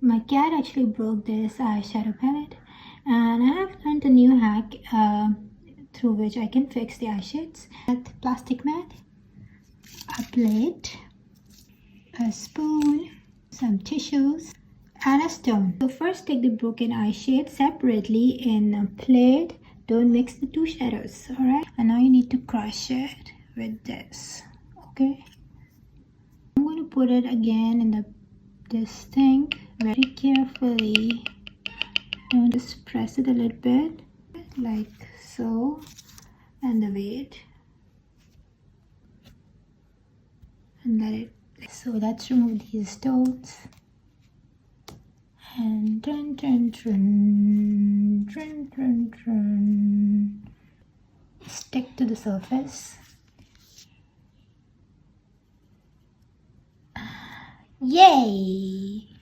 My cat actually broke this eyeshadow palette, and I have learned a new hack through which I can fix the eyeshades. With plastic mat, a plate, a spoon, some tissues, and a stone. So first take the broken eyeshade separately in a plate. Don't mix the two shadows, alright? And now you need to crush it with this, okay? I'm going to put it again in this thing very carefully. And just press it a little bit, like so, and the weight. And let it. So let's remove these stones. And stick to the surface. Yay!